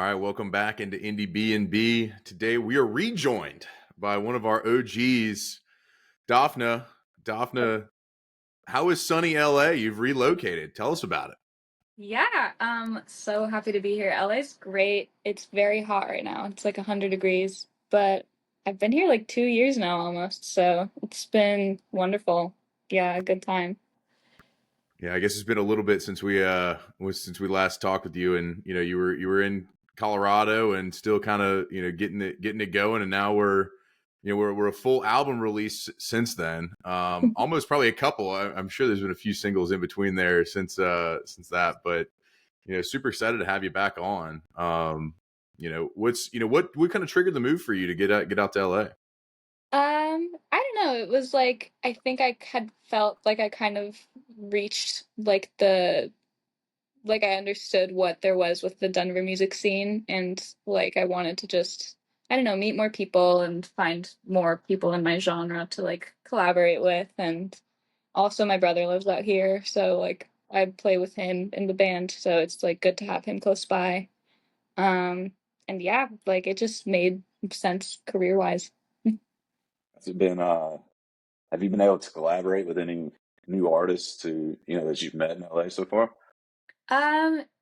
All right, welcome back into Indiebnb. Today we are rejoined by one of our OGs, Dafna. Dafna, how is sunny LA? You've relocated. Tell us about it. Yeah, so happy to be here. LA's great. It's very hot right now. It's like 100 degrees, but I've been here like 2 years now almost, so it's been wonderful. Yeah, a good time. Yeah, I guess it's been a little bit since we last talked with you, and you were in Colorado and still kind of getting it going, and now we're a full album release since then. Almost probably a couple. I'm sure there's been a few singles in between there since that, but super excited to have you back on. What kind of triggered the move for you to get out to LA? I don't know. It was like I think I had felt like I kind of reached like I understood what there was with the Denver music scene, and like I wanted to just I don't know, meet more people and find more people in my genre to like collaborate with. And also my brother lives out here, so like I play with him in the band, so it's like good to have him close by. Um and yeah, like it just made sense career-wise. Has it been have you been able to collaborate with any new artists that you've met in LA so far?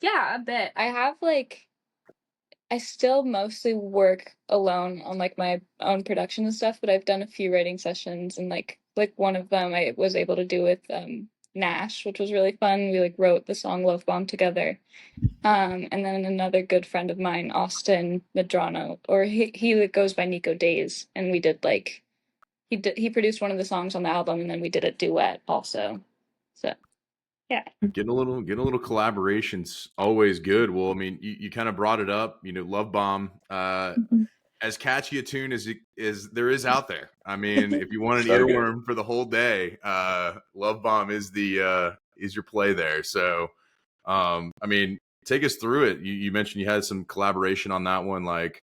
Yeah, a bit. I have like I still mostly work alone on like my own production and stuff, but I've done a few writing sessions, and like one of them I was able to do with Nash, which was really fun. We like wrote the song Love Bomb together. And then another good friend of mine, Austin Medrano, or he like, goes by Nico Days, and we did like he produced one of the songs on the album, and then we did a duet also. So yeah. Getting a little collaboration's always good. Well, I mean, you kind of brought it up. Love Bomb. As catchy a tune as there is out there. I mean, if you want an So good. earworm for the whole day, Love Bomb is your play there. So, I mean, take us through it. You mentioned you had some collaboration on that one, like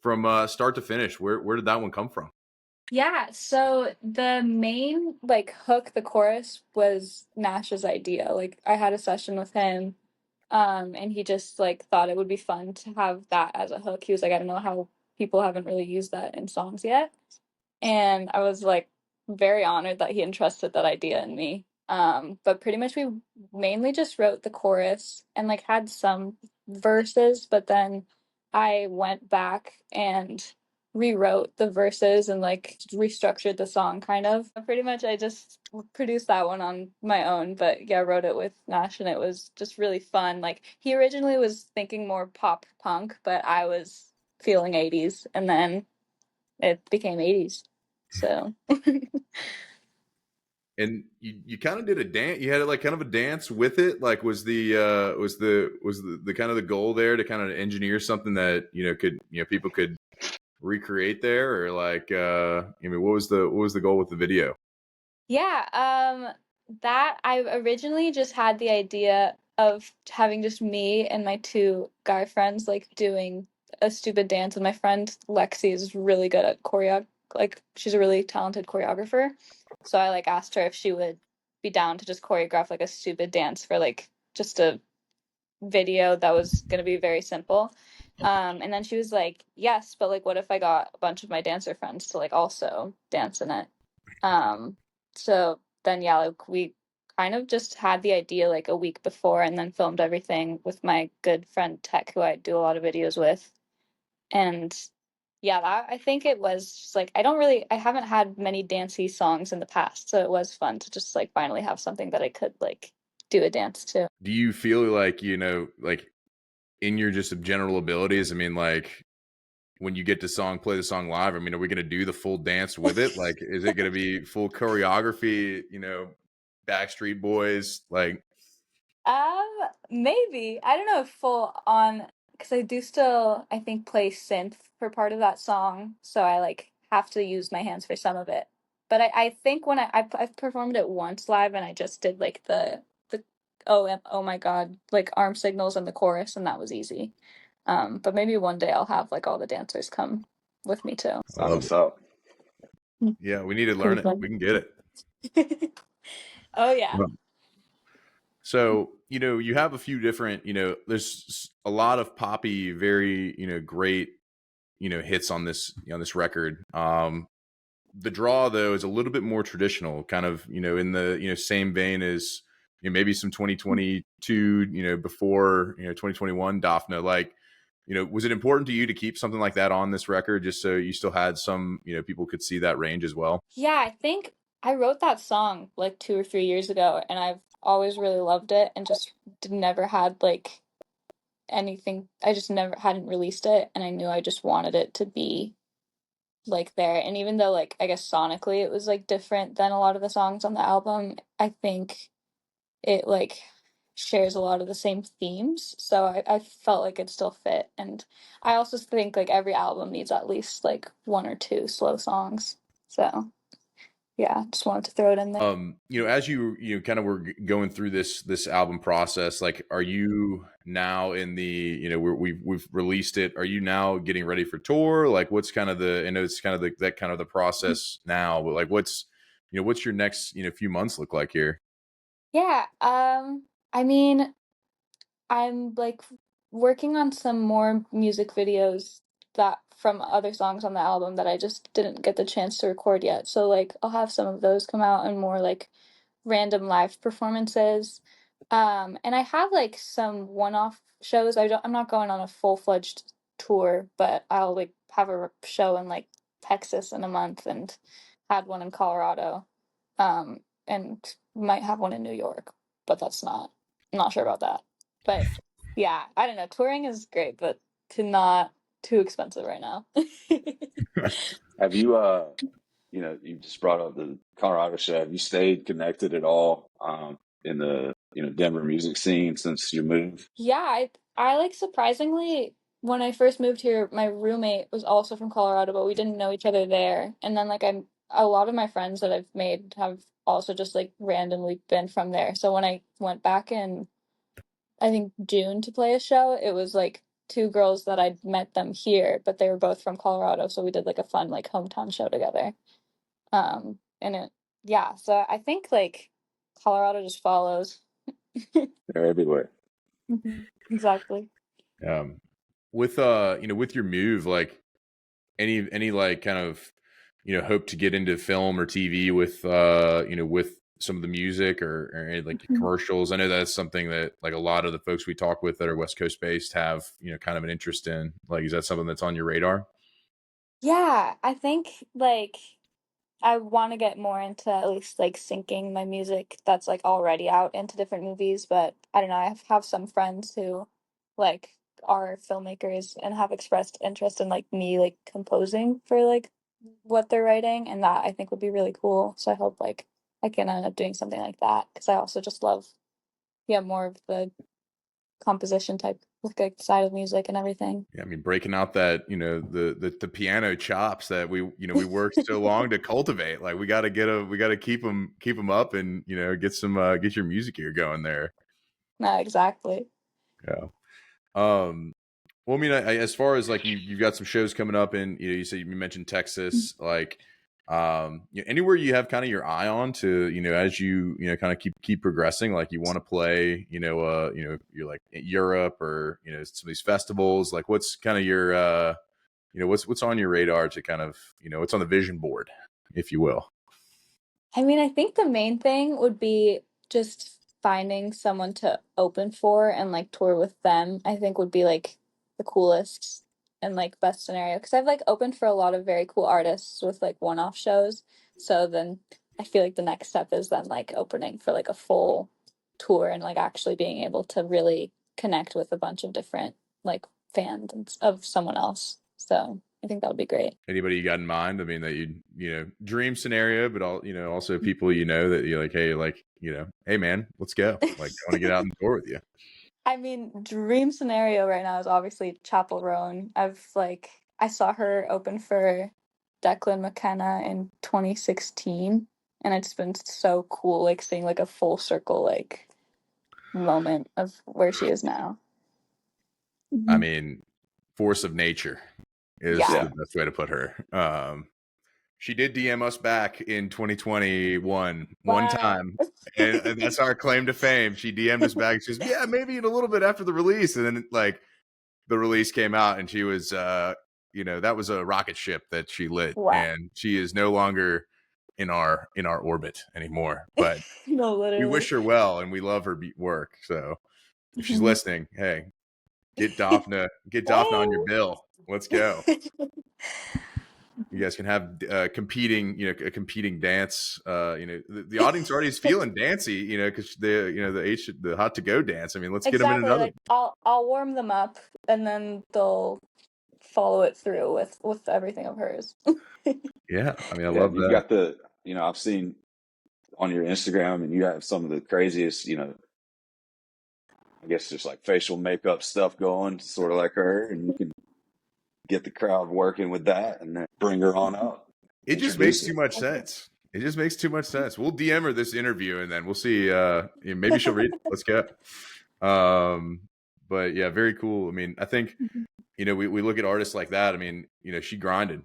from start to finish. Where did that one come from? Yeah, so the main like hook, the chorus was Nash's idea. Like I had a session with him, and he just like thought it would be fun to have that as a hook. He was like, I don't know how people haven't really used that in songs yet. And I was like very honored that he entrusted that idea in me. But pretty much we mainly just wrote the chorus and like had some verses, but then I went back and rewrote the verses and like restructured the song kind of. Pretty much I just produced that one on my own, but yeah, wrote it with Nash, and it was just really fun. Like he originally was thinking more pop punk, but I was feeling 80s, and then it became 80s. So And you kind of did a dance. You had like kind of a dance with it. Like was the kind of the goal there to kind of engineer something that could people could recreate there, or like I mean, what was the goal with the video? yeah, that I originally just had the idea of having just me and my two guy friends like doing a stupid dance, and my friend Lexi is really good at like she's a really talented choreographer. So I like asked her if she would be down to just choreograph like a stupid dance for like just a video that was gonna be very simple. And then she was like, yes, but like what if I got a bunch of my dancer friends to like also dance in it? Um, so then yeah, like we kind of just had the idea like a week before, and then filmed everything with my good friend Tech, who I do a lot of videos with. And yeah, that I think it was just like I haven't had many dancey songs in the past, so it was fun to just like finally have something that I could like do a dance to. Do you feel like like in your just general abilities? I mean, like when you get to play the song live. I mean, are we going to do the full dance with it? Like, is it going to be full choreography? Backstreet Boys, like. Maybe. I don't know if full on, because I do still, I think, play synth for part of that song, so I like have to use my hands for some of it. But I think when I've performed it once live, and I just did like the oh my God, like arm signals and the chorus, and that was easy. But maybe one day I'll have like all the dancers come with me too. I Sign love us it. up. Yeah, we need to Could learn be it. We fun. can get it. Oh yeah. Well, So, you have a few different, there's a lot of poppy, very, great, hits on this record. The draw though is a little bit more traditional, kind of, in the, same vein as, maybe some 2022, before, 2021 Dafna, like, was it important to you to keep something like that on this record just so you still had some, people could see that range as well? Yeah, I think I wrote that song like 2 or 3 years ago, and I've always really loved it, and just never had like anything. I just never hadn't released it, and I knew I just wanted it to be like there. And even though like I guess sonically it was like different than a lot of the songs on the album, I think it like shares a lot of the same themes. So I felt like it still fit. And I also think like every album needs at least like one or two slow songs. So yeah, just wanted to throw it in there. As you kind of were going through this album process, like, are you now in the, we've released it, are you now getting ready for tour? Like, what's kind of the, I know it's kind of that kind of the process now, but like, what's your next, few months look like here? Yeah, I mean, I'm like working on some more music videos that from other songs on the album that I just didn't get the chance to record yet. So like I'll have some of those come out and more like random live performances. And I have like some one-off shows. I'm not going on a full-fledged tour, but I'll like have a show in like Texas in a month and had one in Colorado. And might have one in New York, but I'm not sure about that. But yeah, I don't know. Touring is great, but not too expensive right now. Have you you just brought up the Colorado show. Have you stayed connected at all in the Denver music scene since your move? Yeah, I like surprisingly when I first moved here, my roommate was also from Colorado, but we didn't know each other there. And then like I'm a lot of my friends that I've made have also just like randomly been from there. So when I went back in I think June to play a show, it was like two girls that I'd met them here, but they were both from Colorado, so we did like a fun like hometown show together. And it yeah, so I think like Colorado just follows. They're everywhere. Exactly. Um, with with your move, like, any like kind of, hope to get into film or TV with, with some of the music, or any, like, Mhm. commercials? I know that's something that, like, a lot of the folks we talk with that are West Coast based have, kind of an interest in. Like, is that something that's on your radar? Yeah, I think like I want to get more into at least like syncing my music that's like already out into different movies, but I don't know. Have some friends who like are filmmakers and have expressed interest in like me like composing for like what they're writing, and that I think would be really cool. So I hope like I can end up doing something like that because I also just love yeah more of the composition type like side of music and everything. Yeah, I mean, breaking out that, the piano chops that we worked so long to cultivate. Like, we got to keep them up, and, get some, get your music ear going there. No, exactly. Yeah. Um, well, I mean, as far as like you've got some shows coming up, and, you said, you mentioned Texas, like, anywhere you have kind of your eye on to, as kind of keep progressing, like, you want to play, you're like Europe, or, some of these festivals, like, what's kind of your, what's on your radar to kind of, what's on the vision board, if you will. I mean, I think the main thing would be just finding someone to open for and like tour with them. I think would be like the coolest and like best scenario because I've like opened for a lot of very cool artists with like one-off shows. So then I feel like the next step is then like opening for like a full tour and like actually being able to really connect with a bunch of different like fans of someone else. So I think that would be great. Anybody you got in mind? I mean, that dream scenario, but also people, that you're like, hey, like, hey man, let's go. Like, I want to get out and tour with you. I mean, dream scenario right now is obviously Chapel Roan. I saw her open for Declan McKenna in 2016, and it's been so cool like seeing like a full circle like moment of where she is now. I Mhm. mean, force of nature is Yeah. the best way to put her. She did DM us back in 2021 one Wow. time, and that's our claim to fame. She DM'd us back. She says, "Yeah, maybe in a little bit after the release," and then like the release came out, and she was, that was a rocket ship that she lit, Wow. and she is no longer in our orbit anymore. But No, we literally. wish her well, and we love her work. So if she's Mhm. listening, hey, get Dafna on your bill. Let's go. You guys can have a competing dance. The audience already is feeling dancy, because the hot to go dance. I mean, let's get them in Exactly. another. Like I'll warm them up and then they'll follow it through with everything of hers. Yeah, I mean, I Yeah, love and you've that. got I've seen on your Instagram, and you have some of the craziest, I guess just like facial makeup stuff going, sort of like her, and you can get the crowd working with that and then bring her on up, It just makes introduce too her. much sense. It just makes too much sense. We'll DM her this interview, and then we'll see. Maybe she'll read it. Let's go. But yeah, very cool. I mean, I think we look at artists like that. I mean, she grinded,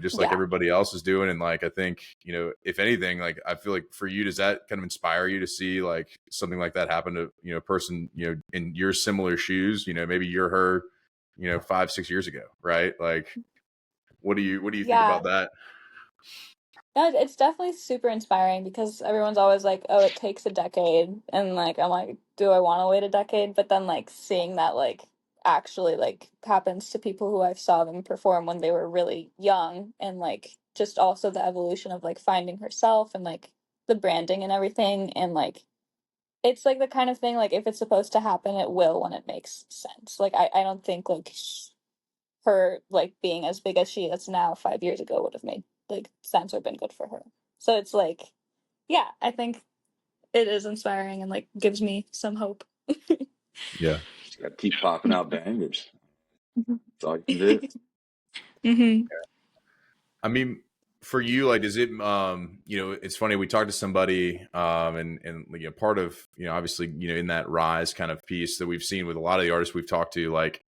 just like Yeah. everybody else is doing. And like, I think, if anything, like, I feel like for you, does that kind of inspire you to see like something like that happen to, a person, in your similar shoes, maybe you're her, 5-6 years ago, right? Like, what do you think Yeah. about that? No, it's definitely super inspiring because everyone's always like, "Oh, it takes a decade," and like I'm like, "Do I want to wait a decade?" But then like seeing that like actually like happens to people who I saw them perform when they were really young, and like just also the evolution of like finding herself and like the branding and everything, and like it's like the kind of thing like if it's supposed to happen, it will when it makes sense. Like I don't think like her like being as big as she is now 5 years ago would have made like sense or been good for her. So it's like, yeah, I think it is inspiring and like gives me some hope. Yeah. Just got to keep popping out bangers. That's all you can do. Mm-hmm. I mean, for you, like, is it, it's funny, we talked to somebody, and part of, obviously, in that rise kind of piece that we've seen with a lot of the artists we've talked to, like,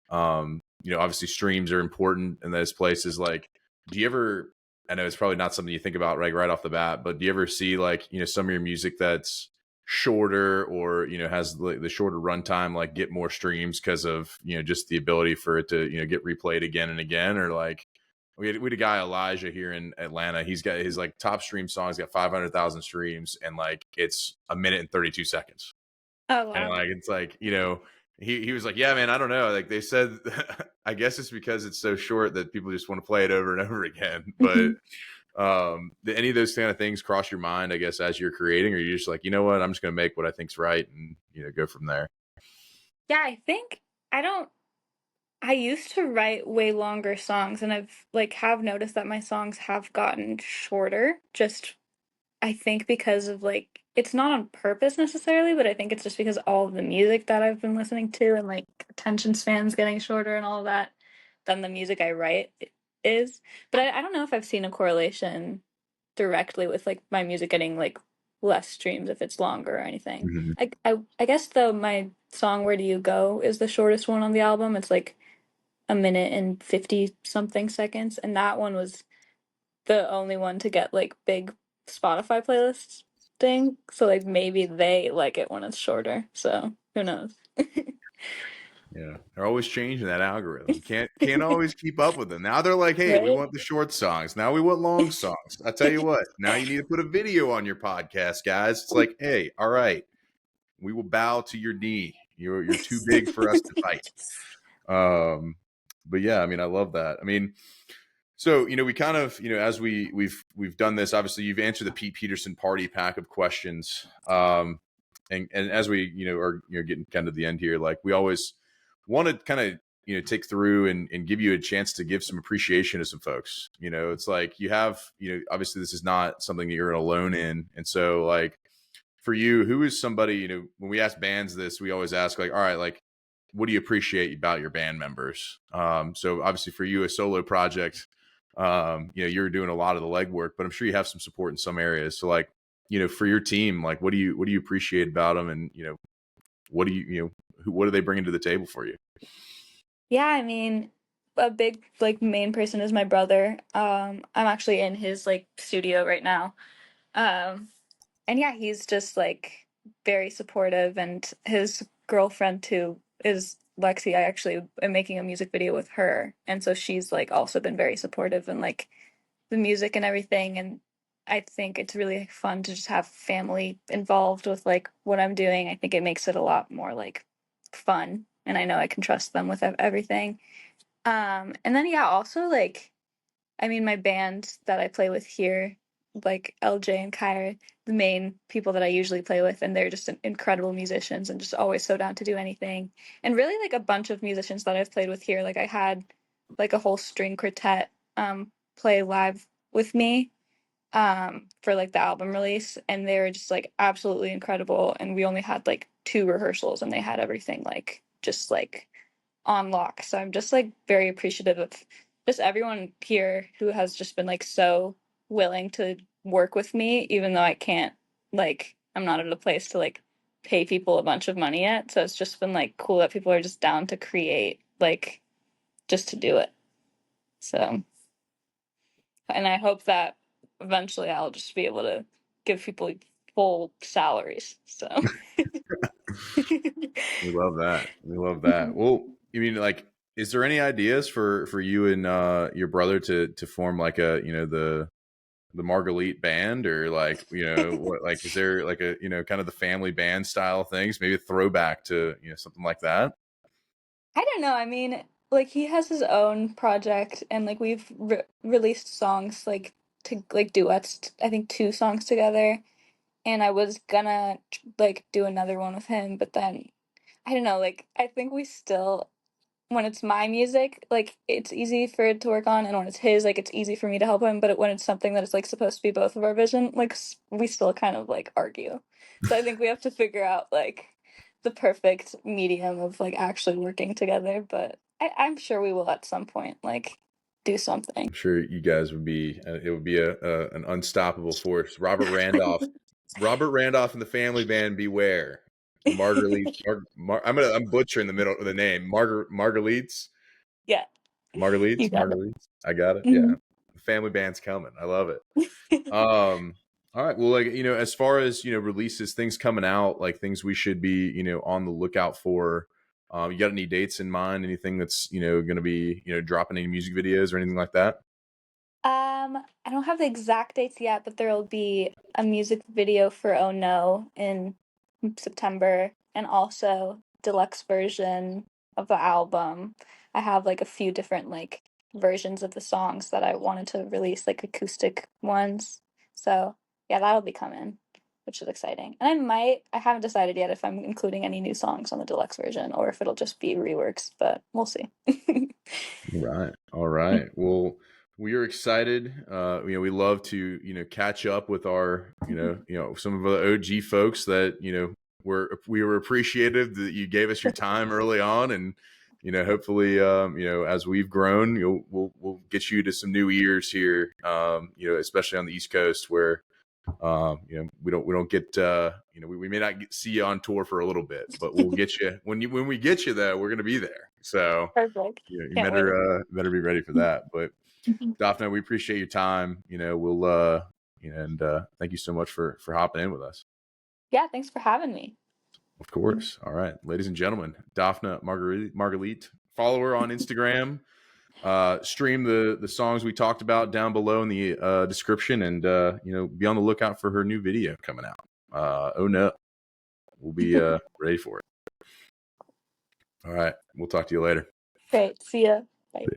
obviously streams are important in those places. Like, do you ever, I know it's probably not something you think about right off the bat, but do you ever see like, some of your music that's shorter or, has the shorter runtime, like get more streams because of, just the ability for it to, get replayed again and again? Or like, we had a guy, Elijah, here in Atlanta. He's got his like top stream songs got 500,000 streams, and like it's a minute and 32 seconds. Oh And wow. like, it's like, he was like, yeah, man, I don't know. Like they said, I guess it's because it's so short that people just want to play it over and over again. But Mhm. did any of those kind of things cross your mind, I guess, as you're creating, or you're just like, you know what, I'm just going to make what I think's right and, go from there? Yeah, I think I don't I used to write way longer songs and I've like have noticed that my songs have gotten shorter just I think because of like it's not on purpose necessarily, but I think it's just because all of the music that I've been listening to and like attention spans getting shorter and all of that than the music I write is. But I don't know if I've seen a correlation directly with like my music getting like less streams if it's longer or anything. Mhm. I guess though my song Where Do You Go is the shortest one on the album. It's like a minute and 50 something seconds, and that one was the only one to get like big Spotify playlists thing. So like maybe they like it when it's shorter. So who knows? Yeah, they're always changing that algorithm. Can't always keep up with them. Now they're like, hey, we Right? want the short songs. Now we want long songs. I tell you what, now you need to put a video on your podcast, guys. It's like, hey, all right, we will bow to your knee. You're too big for us to fight. But yeah, I mean, I love that. I mean, so we kind of, as we've done this. Obviously, you've answered the Pete Peterson party pack of questions. And as we are getting kind of the end here, like we always want to kind of take through and give you a chance to give some appreciation to some folks. It's like you have obviously this is not something that you're alone in, and so like for you, who is somebody when we ask bands this, we always ask like, all right, like what do you appreciate about your band members? So obviously for you, a solo project, you're doing a lot of the legwork, but I'm sure you have some support in some areas. So like, for your team, like what do you appreciate about them, and what do what are they bringing to the table for you? Yeah, I mean, a big like main person is my brother. I'm actually in his like studio right now. Um, and yeah, he's just like very supportive, and his girlfriend too is Lexi. I actually am making a music video with her, and so she's like also been very supportive and like the music and everything. And I think it's really fun to just have family involved with like what I'm doing. I think it makes it a lot more like fun, and I know I can trust them with everything. And then yeah, also like I mean my band that I play with here, like LJ and Kyra, the main people that I usually play with, and they're just incredible musicians and just always so down to do anything. And really like a bunch of musicians that I've played with here, like I had like a whole string quartet play live with me for like the album release, and they were just like absolutely incredible, and we only had like two rehearsals and they had everything like just like on lock. So I'm just like very appreciative of just everyone here who has just been like so willing to work with me, even though I can't like I'm not at a place to like pay people a bunch of money yet. So it's just been like cool that people are just down to create like just to do it. So and I hope that eventually I'll just be able to give people full salaries. So We love that. We love that. Well, you mean like, is there any ideas for you and your brother to form like a the Marguerite band, or like what, like is there like a kind of the family band style things, maybe a throwback to something like that? I don't know. I mean, like he has his own project, and like we've released songs like to like duets. I think two songs together, and I was gonna like do another one with him, but then I don't know. Like I think we still when it's my music, like it's easy for it to work on, and when it's his, like it's easy for me to help him. But when it's something that is like supposed to be both of our vision, like we still kind of like argue. So I think we have to figure out like the perfect medium of like actually working together. But I'm sure we will at some point like do something. I'm sure you guys would be it would be a an unstoppable force. Robert Randolph and the family band, beware. The Marguerite I'm butchering the middle of the name. Marguerite's. Yeah, you got it. Margulies. I got it. Yeah. Mhm. The family band's coming. I love it. All right. Well, like, as far as, releases, things coming out, like things we should be, on the lookout for. You got any dates in mind? Anything that's, going to be, dropping any music videos or anything like that? I don't have the exact dates yet, but there will be a music video for Oh No in September, and also deluxe version of the album. I have like a few different like versions of the songs that I wanted to release, like acoustic ones. So yeah, that'll be coming, which is exciting. And I haven't decided yet if I'm including any new songs on the deluxe version or if it'll just be reworks, but we'll see. Right. All right. Well, we are excited. We love to, catch up with our, some of the OG folks that, we were appreciative that you gave us your time early on, and, hopefully, as we've grown, we'll get you to some new ears here, especially on the East Coast where, we don't get, we may not see you on tour for a little bit, but we'll get you when we get you though, we're going to be there. So, Perfect. you Can't wait. better be ready for that. But Dafna, we appreciate your time. We'll and thank you so much for hopping in with us. Yeah, thanks for having me. Of course. All right, ladies and gentlemen, Dafna Marguerite. Follow her on Instagram. Stream the songs we talked about down below in the description, and be on the lookout for her new video coming out. Oh no, we'll be ready for it. All right, we'll talk to you later. Great. See ya. Bye.